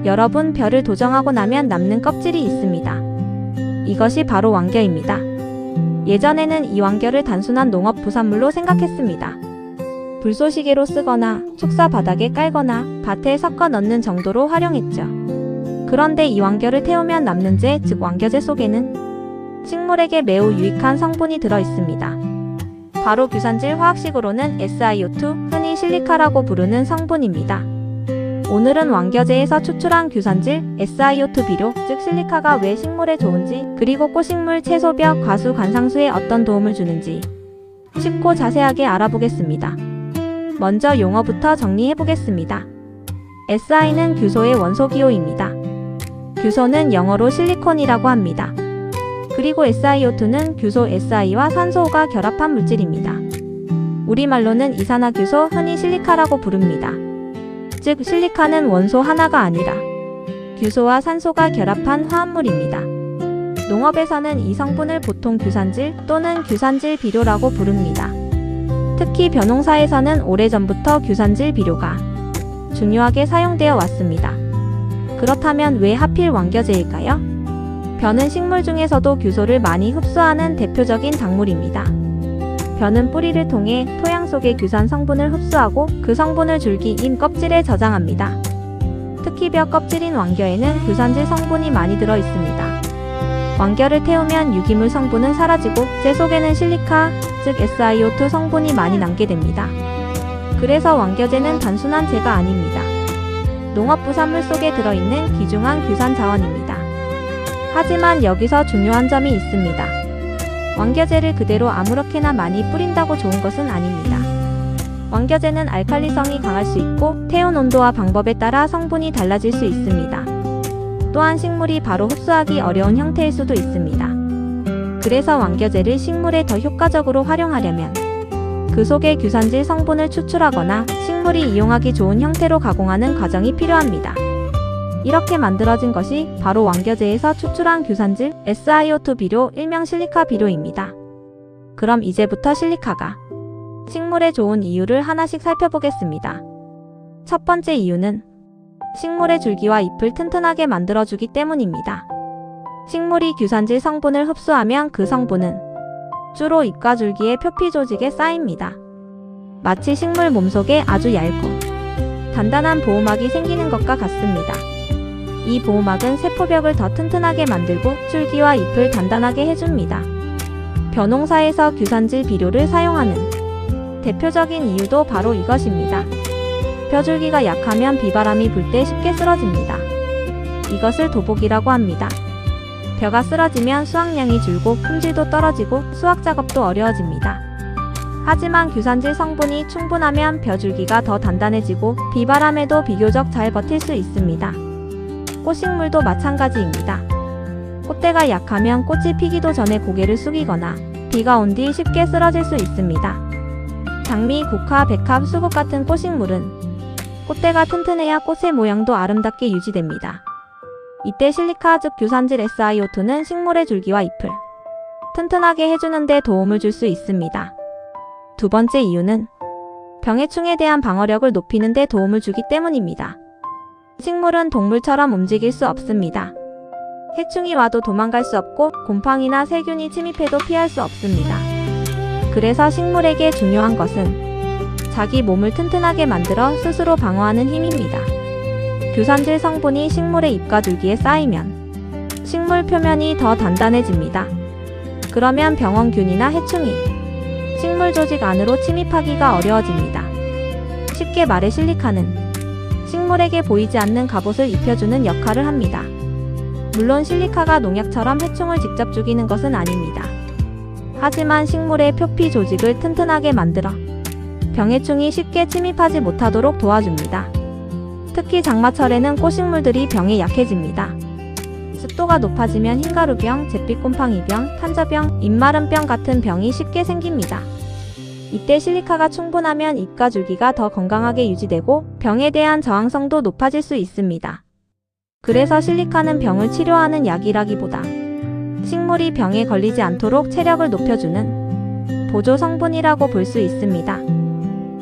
여러분, 벼를 도정하고 나면 남는 껍질이 있습니다. 이것이 바로 왕겨입니다. 예전에는 이 왕겨를 단순한 농업 부산물로 생각했습니다. 불쏘시개로 쓰거나 축사 바닥에 깔거나 밭에 섞어 넣는 정도로 활용했죠. 그런데 이 왕겨를 태우면 남는 재, 즉 왕겨재 속에는 식물에게 매우 유익한 성분이 들어 있습니다. 바로 규산질, 화학식으로는 SiO2, 흔히 실리카라고 부르는 성분입니다. 오늘은 왕겨재에서 추출한 규산질, SiO2 비료, 즉 실리카가 왜 식물에 좋은지, 그리고 꽃식물, 채소벼, 과수, 관상수에 어떤 도움을 주는지 쉽고 자세하게 알아보겠습니다. 먼저 용어부터 정리해보겠습니다. Si는 규소의 원소 기호입니다. 규소는 영어로 실리콘이라고 합니다. 그리고 SiO2는 규소 Si와 산소가 결합한 물질입니다. 우리말로는 이산화규소, 흔히 실리카라고 부릅니다. 즉 실리카는 원소 하나가 아니라 규소와 산소가 결합한 화합물입니다. 농업에서는 이 성분을 보통 규산질 또는 규산질 비료라고 부릅니다. 특히 벼농사에서는 오래전부터 규산질 비료가 중요하게 사용되어 왔습니다. 그렇다면 왜 하필 왕겨재일까요? 벼는 식물 중에서도 규소를 많이 흡수하는 대표적인 작물입니다. 벼는 뿌리를 통해 토양 속의 규산 성분을 흡수하고 그 성분을 줄기인 껍질에 저장합니다. 특히 벼 껍질인 왕겨에는 규산질 성분이 많이 들어 있습니다. 왕겨를 태우면 유기물 성분은 사라지고 재 속에는 실리카, 즉 SiO2 성분이 많이 남게 됩니다. 그래서 왕겨재는 단순한 재가 아닙니다. 농업부산물 속에 들어있는 귀중한 규산 자원입니다. 하지만 여기서 중요한 점이 있습니다. 왕겨재를 그대로 아무렇게나 많이 뿌린다고 좋은 것은 아닙니다. 왕겨재는 알칼리성이 강할 수 있고 태운 온도와 방법에 따라 성분이 달라질 수 있습니다. 또한 식물이 바로 흡수하기 어려운 형태일 수도 있습니다. 그래서 왕겨재를 식물에 더 효과적으로 활용하려면 그 속의 규산질 성분을 추출하거나 식물이 이용하기 좋은 형태로 가공하는 과정이 필요합니다. 이렇게 만들어진 것이 바로 왕겨재에서 추출한 규산질, SiO2 비료, 일명 실리카 비료입니다. 그럼 이제부터 실리카가 식물에 좋은 이유를 하나씩 살펴보겠습니다. 첫 번째 이유는 식물의 줄기와 잎을 튼튼하게 만들어주기 때문입니다. 식물이 규산질 성분을 흡수하면 그 성분은 주로 잎과 줄기의 표피 조직에 쌓입니다. 마치 식물 몸속에 아주 얇고 단단한 보호막이 생기는 것과 같습니다. 이 보호막은 세포벽을 더 튼튼하게 만들고 줄기와 잎을 단단하게 해줍니다. 벼농사에서 규산질 비료를 사용하는 대표적인 이유도 바로 이것입니다. 벼줄기가 약하면 비바람이 불 때 쉽게 쓰러집니다. 이것을 도복이라고 합니다. 벼가 쓰러지면 수확량이 줄고 품질도 떨어지고 수확 작업도 어려워집니다. 하지만 규산질 성분이 충분하면 벼줄기가 더 단단해지고 비바람에도 비교적 잘 버틸 수 있습니다. 꽃식물도 마찬가지입니다. 꽃대가 약하면 꽃이 피기도 전에 고개를 숙이거나 비가 온 뒤 쉽게 쓰러질 수 있습니다. 장미, 국화, 백합, 수국 같은 꽃식물은 꽃대가 튼튼해야 꽃의 모양도 아름답게 유지됩니다. 이때 실리카, 즉 규산질 SiO2는 식물의 줄기와 잎을 튼튼하게 해주는 데 도움을 줄 수 있습니다. 두 번째 이유는 병해충에 대한 방어력을 높이는 데 도움을 주기 때문입니다. 식물은 동물처럼 움직일 수 없습니다. 해충이 와도 도망갈 수 없고 곰팡이나 세균이 침입해도 피할 수 없습니다. 그래서 식물에게 중요한 것은 자기 몸을 튼튼하게 만들어 스스로 방어하는 힘입니다. 규산질 성분이 식물의 잎과 줄기에 쌓이면 식물 표면이 더 단단해집니다. 그러면 병원균이나 해충이 식물 조직 안으로 침입하기가 어려워집니다. 쉽게 말해 실리카는 식물에게 보이지 않는 갑옷을 입혀주는 역할을 합니다. 물론 실리카가 농약처럼 해충을 직접 죽이는 것은 아닙니다. 하지만 식물의 표피 조직을 튼튼하게 만들어 병해충이 쉽게 침입하지 못하도록 도와줍니다. 특히 장마철에는 꽃식물들이 병에 약해집니다. 습도가 높아지면 흰가루병, 잿빛곰팡이병, 탄저병, 잎마름병 같은 병이 쉽게 생깁니다. 이때 실리카가 충분하면 잎과 줄기가 더 건강하게 유지되고 병에 대한 저항성도 높아질 수 있습니다. 그래서 실리카는 병을 치료하는 약이라기보다 식물이 병에 걸리지 않도록 체력을 높여주는 보조 성분이라고 볼 수 있습니다.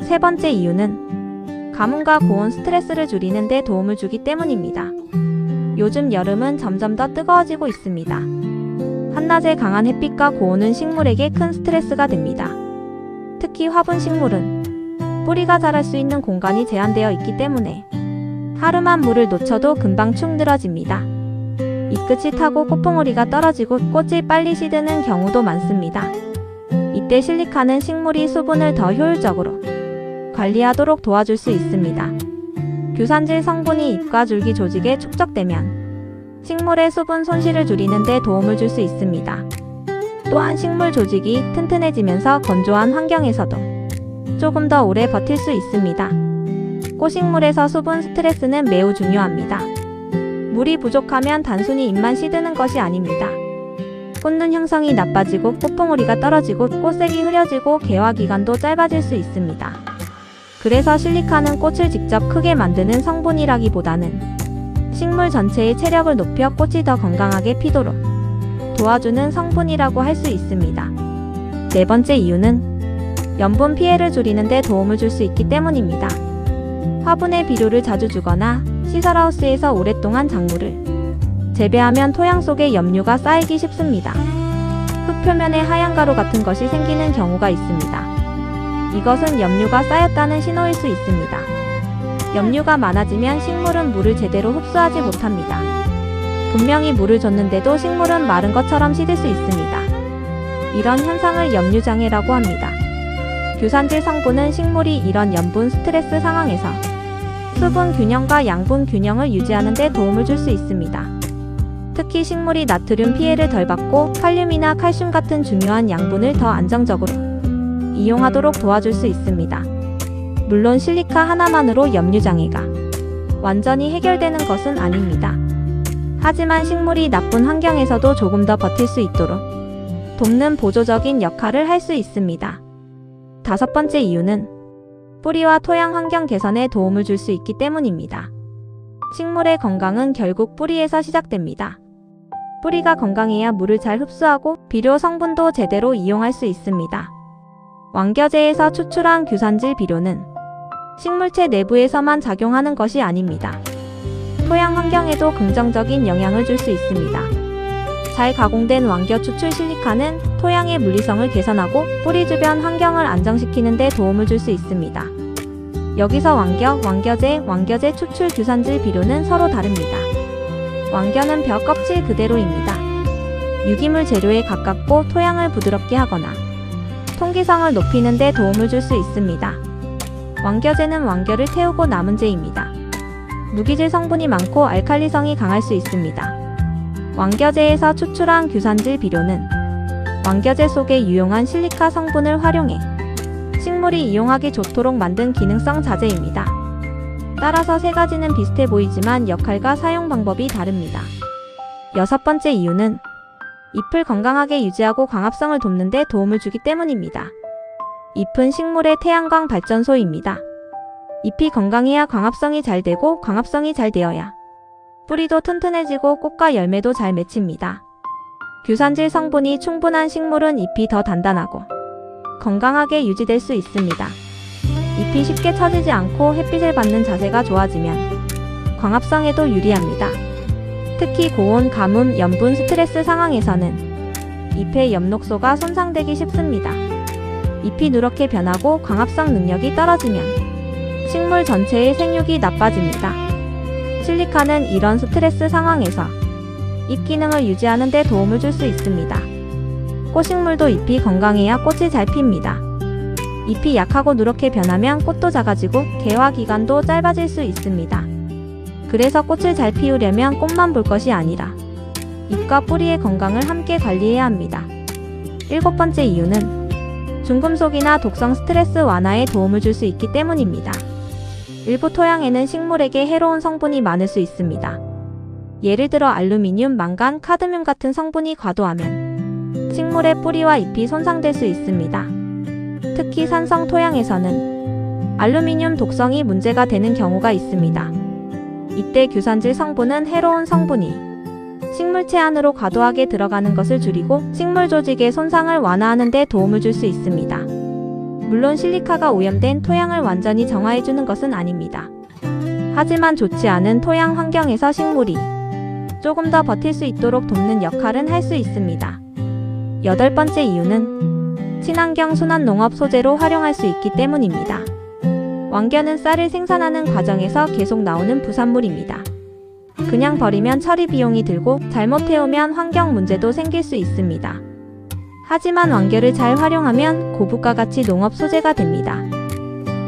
세 번째 이유는 가뭄과 고온 스트레스를 줄이는 데 도움을 주기 때문입니다. 요즘 여름은 점점 더 뜨거워지고 있습니다. 한낮의 강한 햇빛과 고온은 식물에게 큰 스트레스가 됩니다. 특히 화분 식물은 뿌리가 자랄 수 있는 공간이 제한되어 있기 때문에 하루만 물을 놓쳐도 금방 축 늘어집니다. 잎끝이 타고 꽃봉오리가 떨어지고 꽃이 빨리 시드는 경우도 많습니다. 이때 실리카는 식물이 수분을 더 효율적으로 관리하도록 도와줄 수 있습니다. 규산질 성분이 잎과 줄기 조직에 축적되면 식물의 수분 손실을 줄이는 데 도움을 줄 수 있습니다. 또한 식물 조직이 튼튼해지면서 건조한 환경에서도 조금 더 오래 버틸 수 있습니다. 꽃식물에서 수분 스트레스는 매우 중요합니다. 물이 부족하면 단순히 잎만 시드는 것이 아닙니다. 꽃눈 형성이 나빠지고 꽃봉오리가 떨어지고 꽃색이 흐려지고 개화 기간도 짧아질 수 있습니다. 그래서 실리카는 꽃을 직접 크게 만드는 성분이라기보다는 식물 전체의 체력을 높여 꽃이 더 건강하게 피도록 도와주는 성분이라고 할 수 있습니다. 네 번째 이유는 염분 피해를 줄이는 데 도움을 줄 수 있기 때문입니다. 화분에 비료를 자주 주거나 시설하우스에서 오랫동안 작물을 재배하면 토양 속에 염류가 쌓이기 쉽습니다. 흙 표면에 하얀 가루 같은 것이 생기는 경우가 있습니다. 이것은 염류가 쌓였다는 신호일 수 있습니다. 염류가 많아지면 식물은 물을 제대로 흡수하지 못합니다. 분명히 물을 줬는데도 식물은 마른 것처럼 시들 수 있습니다. 이런 현상을 염류장애라고 합니다. 규산질 성분은 식물이 이런 염분 스트레스 상황에서 수분 균형과 양분 균형을 유지하는 데 도움을 줄 수 있습니다. 특히 식물이 나트륨 피해를 덜 받고 칼륨이나 칼슘 같은 중요한 양분을 더 안정적으로 이용하도록 도와줄 수 있습니다. 물론 실리카 하나만으로 염류장애가 완전히 해결되는 것은 아닙니다. 하지만 식물이 나쁜 환경에서도 조금 더 버틸 수 있도록 돕는 보조적인 역할을 할 수 있습니다. 다섯 번째 이유는 뿌리와 토양 환경 개선에 도움을 줄 수 있기 때문입니다. 식물의 건강은 결국 뿌리에서 시작됩니다. 뿌리가 건강해야 물을 잘 흡수하고 비료 성분도 제대로 이용할 수 있습니다. 완겨제에서 추출한 규산질 비료는 식물체 내부에서만 작용하는 것이 아닙니다. 토양 환경에도 긍정적인 영향을 줄 수 있습니다. 잘 가공된 완겨 추출 실리카는 토양의 물리성을 개선하고 뿌리 주변 환경을 안정시키는 데 도움을 줄 수 있습니다. 여기서 완겨제 추출 규산질 비료는 서로 다릅니다. 완겨는 벼 껍질 그대로입니다. 유기물 재료에 가깝고 토양을 부드럽게 하거나 통기성을 높이는 데 도움을 줄 수 있습니다. 완겨제는 완겨를 태우고 남은 제입니다. 무기질 성분이 많고 알칼리성이 강할 수 있습니다. 완겨제에서 추출한 규산질 비료는 완겨제 속에 유용한 실리카 성분을 활용해 식물이 이용하기 좋도록 만든 기능성 자재입니다. 따라서 세 가지는 비슷해 보이지만 역할과 사용 방법이 다릅니다. 여섯 번째 이유는 잎을 건강하게 유지하고 광합성을 돕는 데 도움을 주기 때문입니다. 잎은 식물의 태양광 발전소입니다. 잎이 건강해야 광합성이 잘 되고 광합성이 잘 되어야 뿌리도 튼튼해지고 꽃과 열매도 잘 맺힙니다. 규산질 성분이 충분한 식물은 잎이 더 단단하고 건강하게 유지될 수 있습니다. 잎이 쉽게 처지지 않고 햇빛을 받는 자세가 좋아지면 광합성에도 유리합니다. 특히 고온, 가뭄, 염분 스트레스 상황에서는 잎의 엽록소가 손상되기 쉽습니다. 잎이 누렇게 변하고 광합성 능력이 떨어지면 식물 전체의 생육이 나빠집니다. 실리카는 이런 스트레스 상황에서 잎 기능을 유지하는 데 도움을 줄 수 있습니다. 꽃식물도 잎이 건강해야 꽃이 잘 핍니다. 잎이 약하고 누렇게 변하면 꽃도 작아지고 개화 기간도 짧아질 수 있습니다. 그래서 꽃을 잘 피우려면 꽃만 볼 것이 아니라 잎과 뿌리의 건강을 함께 관리해야 합니다. 일곱 번째 이유는 중금속이나 독성 스트레스 완화에 도움을 줄 수 있기 때문입니다. 일부 토양에는 식물에게 해로운 성분이 많을 수 있습니다. 예를 들어 알루미늄, 망간, 카드뮴 같은 성분이 과도하면 식물의 뿌리와 잎이 손상될 수 있습니다. 특히 산성 토양에서는 알루미늄 독성이 문제가 되는 경우가 있습니다. 이때 규산질 성분은 해로운 성분이 식물체 안으로 과도하게 들어가는 것을 줄이고 식물 조직의 손상을 완화하는 데 도움을 줄 수 있습니다. 물론 실리카가 오염된 토양을 완전히 정화해주는 것은 아닙니다. 하지만 좋지 않은 토양 환경에서 식물이 조금 더 버틸 수 있도록 돕는 역할은 할 수 있습니다. 여덟 번째 이유는 친환경 순환농업 소재로 활용할 수 있기 때문입니다. 왕겨는 쌀을 생산하는 과정에서 계속 나오는 부산물입니다. 그냥 버리면 처리 비용이 들고 잘못해오면 환경 문제도 생길 수 있습니다. 하지만 왕겨를 잘 활용하면 고부가 가치 농업 소재가 됩니다.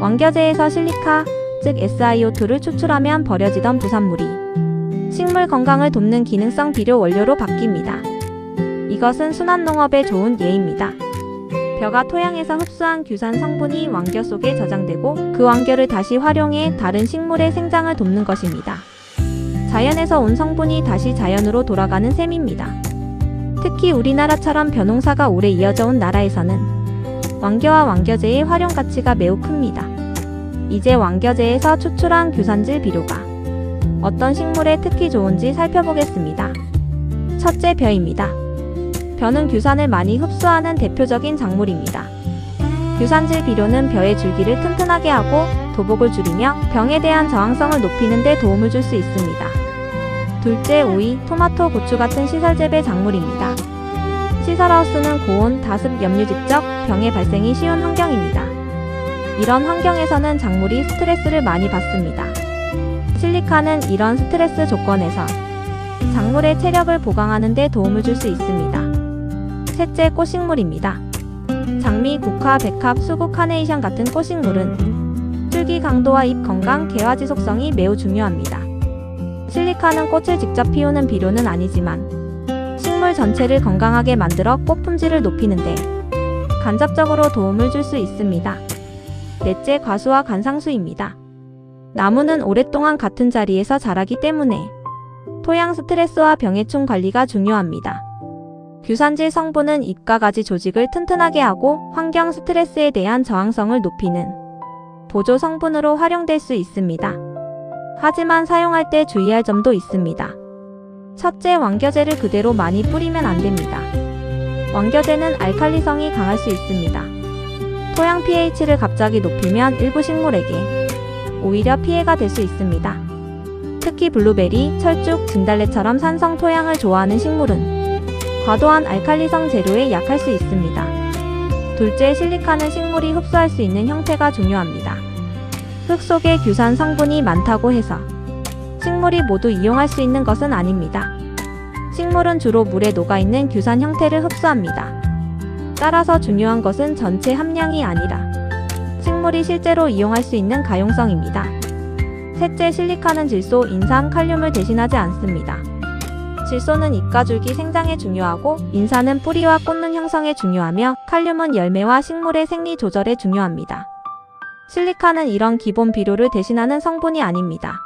왕겨제에서 실리카, 즉 SiO2를 추출하면 버려지던 부산물이 식물 건강을 돕는 기능성 비료 원료로 바뀝니다. 이것은 순환농업에 좋은 예입니다. 벼가 토양에서 흡수한 규산 성분이 왕겨 속에 저장되고 그 왕겨를 다시 활용해 다른 식물의 생장을 돕는 것입니다. 자연에서 온 성분이 다시 자연으로 돌아가는 셈입니다. 특히 우리나라처럼 벼농사가 오래 이어져 온 나라에서는 왕겨와 왕겨제의 활용 가치가 매우 큽니다. 이제 왕겨제에서 추출한 규산질 비료가 어떤 식물에 특히 좋은지 살펴보겠습니다. 첫째, 벼입니다. 벼는 규산을 많이 흡수하는 대표적인 작물입니다. 규산질 비료는 벼의 줄기를 튼튼하게 하고 도복을 줄이며 병에 대한 저항성을 높이는 데 도움을 줄 수 있습니다. 둘째, 오이, 토마토, 고추 같은 시설 재배 작물입니다. 시설하우스는 고온, 다습, 염류질적 병의 발생이 쉬운 환경입니다. 이런 환경에서는 작물이 스트레스를 많이 받습니다. 실리카는 이런 스트레스 조건에서 작물의 체력을 보강하는 데 도움을 줄 수 있습니다. 셋째, 꽃식물입니다. 장미, 국화, 백합, 수국, 카네이션 같은 꽃식물은 줄기 강도와 잎 건강, 개화 지속성이 매우 중요합니다. 실리카는 꽃을 직접 피우는 비료는 아니지만 식물 전체를 건강하게 만들어 꽃 품질을 높이는데 간접적으로 도움을 줄 수 있습니다. 넷째, 과수와 간상수입니다. 나무는 오랫동안 같은 자리에서 자라기 때문에 토양 스트레스와 병해충 관리가 중요합니다. 규산질 성분은 잎과 가지 조직을 튼튼하게 하고 환경 스트레스에 대한 저항성을 높이는 보조 성분으로 활용될 수 있습니다. 하지만 사용할 때 주의할 점도 있습니다. 첫째, 왕겨제를 그대로 많이 뿌리면 안 됩니다. 왕겨제는 알칼리성이 강할 수 있습니다. 토양 pH를 갑자기 높이면 일부 식물에게 오히려 피해가 될 수 있습니다. 특히 블루베리, 철쭉, 진달래처럼 산성 토양을 좋아하는 식물은 과도한 알칼리성 재료에 약할 수 있습니다. 둘째, 실리카는 식물이 흡수할 수 있는 형태가 중요합니다. 흙 속에 규산 성분이 많다고 해서 식물이 모두 이용할 수 있는 것은 아닙니다. 식물은 주로 물에 녹아있는 규산 형태를 흡수합니다. 따라서 중요한 것은 전체 함량이 아니라 식물이 실제로 이용할 수 있는 가용성입니다. 셋째, 실리카는 질소, 인산, 칼륨을 대신하지 않습니다. 질소는 잎과 줄기 생장에 중요하고 인산은 뿌리와 꽃눈 형성에 중요하며 칼륨은 열매와 식물의 생리 조절에 중요합니다. 실리카는 이런 기본 비료를 대신하는 성분이 아닙니다.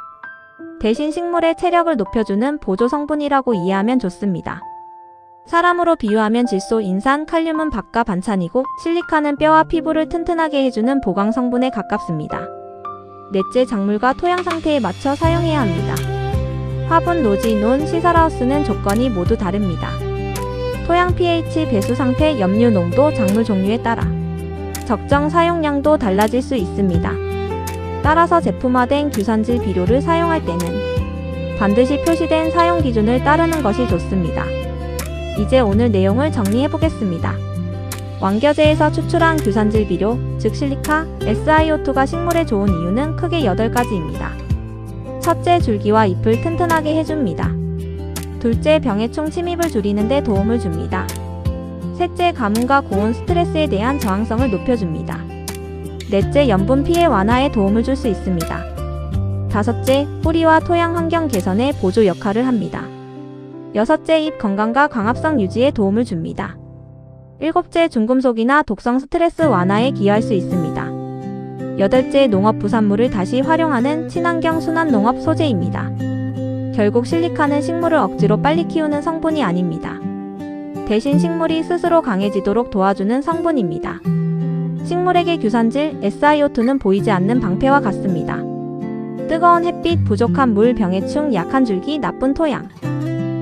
대신 식물의 체력을 높여주는 보조 성분이라고 이해하면 좋습니다. 사람으로 비유하면 질소, 인산, 칼륨은 밥과 반찬이고 실리카는 뼈와 피부를 튼튼하게 해주는 보강 성분에 가깝습니다. 넷째, 작물과 토양 상태에 맞춰 사용해야 합니다. 화분, 노지, 논, 시설하우스는 조건이 모두 다릅니다. 토양 pH, 배수 상태, 염류 농도, 작물 종류에 따라 적정 사용량도 달라질 수 있습니다. 따라서 제품화된 규산질 비료를 사용할 때는 반드시 표시된 사용 기준을 따르는 것이 좋습니다. 이제 오늘 내용을 정리해 보겠습니다. 왕겨제에서 추출한 규산질 비료, 즉 실리카, SiO2가 식물에 좋은 이유는 크게 8가지입니다. 첫째, 줄기와 잎을 튼튼하게 해줍니다. 둘째, 병해충 침입을 줄이는 데 도움을 줍니다. 셋째, 가뭄과 고온 스트레스에 대한 저항성을 높여줍니다. 넷째, 염분 피해 완화에 도움을 줄 수 있습니다. 다섯째, 뿌리와 토양 환경 개선에 보조 역할을 합니다. 여섯째, 잎 건강과 광합성 유지에 도움을 줍니다. 일곱째, 중금속이나 독성 스트레스 완화에 기여할 수 있습니다. 여덟째, 농업 부산물을 다시 활용하는 친환경 순환농업 소재입니다. 결국 실리카는 식물을 억지로 빨리 키우는 성분이 아닙니다. 대신 식물이 스스로 강해지도록 도와주는 성분입니다. 식물에게 규산질, SiO2는 보이지 않는 방패와 같습니다. 뜨거운 햇빛, 부족한 물, 병해충, 약한 줄기, 나쁜 토양.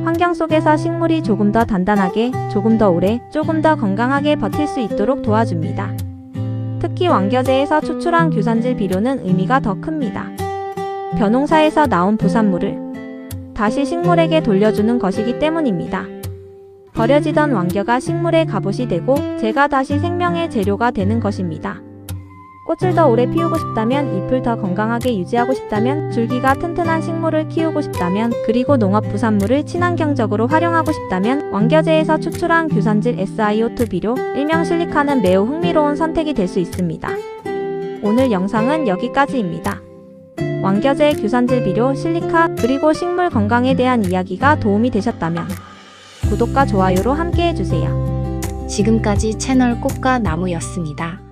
환경 속에서 식물이 조금 더 단단하게, 조금 더 오래, 조금 더 건강하게 버틸 수 있도록 도와줍니다. 특히 완겨제에서 추출한 규산질 비료는 의미가 더 큽니다. 벼농사에서 나온 부산물을 다시 식물에게 돌려주는 것이기 때문입니다. 버려지던 완겨가 식물의 갑옷이 되고 재가 다시 생명의 재료가 되는 것입니다. 꽃을 더 오래 피우고 싶다면, 잎을 더 건강하게 유지하고 싶다면, 줄기가 튼튼한 식물을 키우고 싶다면, 그리고 농업 부산물을 친환경적으로 활용하고 싶다면 완겨제에서 추출한 규산질 SiO2 비료, 일명 실리카는 매우 흥미로운 선택이 될 수 있습니다. 오늘 영상은 여기까지입니다. 완겨제, 규산질 비료, 실리카, 그리고 식물 건강에 대한 이야기가 도움이 되셨다면 구독과 좋아요로 함께 해주세요. 지금까지 채널 꽃과 나무였습니다.